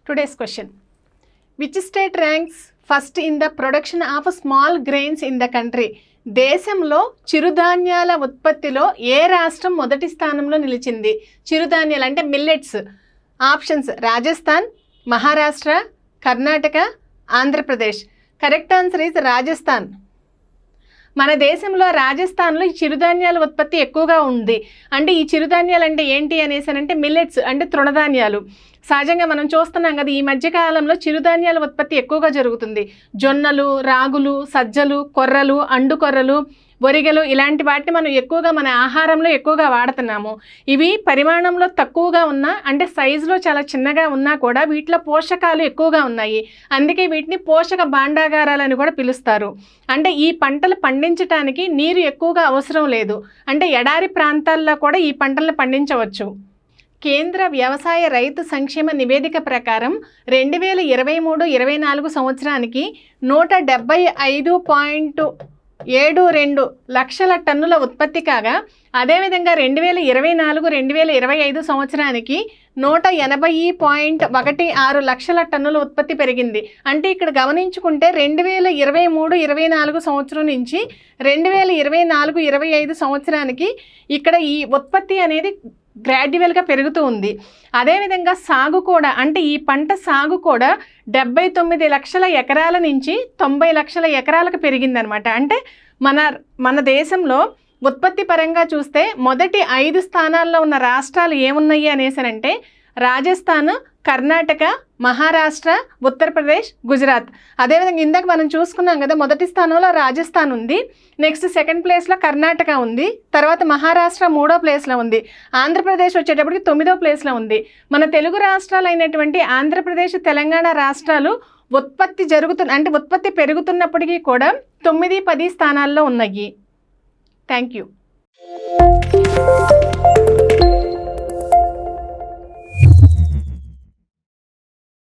Today's question. Which state ranks first in the production of small grains in the country? దేశంలో చిరుధాన్యాల ఉత్పత్తిలో ఏ రాష్ట్రం మొదటి స్థానంలో నిలిచింది? చిరుధాన్యాలు అంటే millets. Options Rajasthan, Maharashtra, Karnataka, Andhra Pradesh. Correct answer is Rajasthan. మన దేశంలో రాజస్థాన్లో ఈ చిరుధాన్యాల ఉత్పత్తి ఎక్కువగా ఉంది. అంటే ఈ చిరుధాన్యాలు అంటే ఏంటి అనేసి అంటే మిల్లెట్స్ అంటే తృణధాన్యాలు. సహజంగా మనం చూస్తున్నాం కదా, ఈ మధ్యకాలంలో చిరుధాన్యాల ఉత్పత్తి ఎక్కువగా జరుగుతుంది. జొన్నలు, రాగులు, సజ్జలు, కొర్రలు, అండు కొర్రలు, బొరిగెలు ఇలాంటి వాటిని మనం ఎక్కువగా మన ఆహారంలో ఎక్కువగా వాడుతున్నాము. ఇవి పరిమాణంలో తక్కువగా ఉన్నా అంటే సైజులో చాలా చిన్నగా ఉన్నా కూడా వీటిలో పోషకాలు ఎక్కువగా ఉన్నాయి. అందుకే వీటిని పోషక భాండాగారాలని కూడా పిలుస్తారు. అంటే ఈ పంటలు పండించడానికి నీరు ఎక్కువగా అవసరం లేదు. అంటే ఎడారి ప్రాంతాల్లో కూడా ఈ పంటలను పండించవచ్చు. కేంద్ర వ్యవసాయ రైతు సంక్షేమ నివేదిక ప్రకారం 2023-24 సంవత్సరానికి 175.72 లక్షల టన్నుల ఉత్పత్తి కాగా, అదేవిధంగా 2024-2025 సంవత్సరానికి 180.16 లక్షల టన్నుల ఉత్పత్తి పెరిగింది. అంటే ఇక్కడ గమనించుకుంటే 2023-24 సంవత్సరం నుంచి 2024-25 సంవత్సరానికి ఇక్కడ ఈ ఉత్పత్తి అనేది గ్రాడ్యువల్గా పెరుగుతూ ఉంది. అదేవిధంగా సాగు కూడా, అంటే ఈ పంట సాగు కూడా 79 లక్షల ఎకరాల నుంచి 90 లక్షల ఎకరాలకు పెరిగిందనమాట. అంటే మన దేశంలో ఉత్పత్తి పరంగా చూస్తే మొదటి 5 స్థానాల్లో ఉన్న రాష్ట్రాలు ఏమున్నాయి అనేసనంటే రాజస్థాన్, కర్ణాటక, మహారాష్ట్ర, ఉత్తరప్రదేశ్, గుజరాత్. అదేవిధంగా ఇందాక మనం చూసుకున్నాం కదా, మొదటి స్థానంలో రాజస్థాన్ ఉంది, నెక్స్ట్ సెకండ్ ప్లేస్లో కర్ణాటక ఉంది, తర్వాత మహారాష్ట్ర 3వ ప్లేస్లో ఉంది, ఆంధ్రప్రదేశ్ వచ్చేటప్పటికి 9వ ప్లేస్లో ఉంది. మన తెలుగు రాష్ట్రాలు అయినటువంటి ఆంధ్రప్రదేశ్, తెలంగాణ రాష్ట్రాలు ఉత్పత్తి పెరుగుతున్నప్పటికీ కూడా 9-10 స్థానాల్లో ఉన్నాయి. Thank you.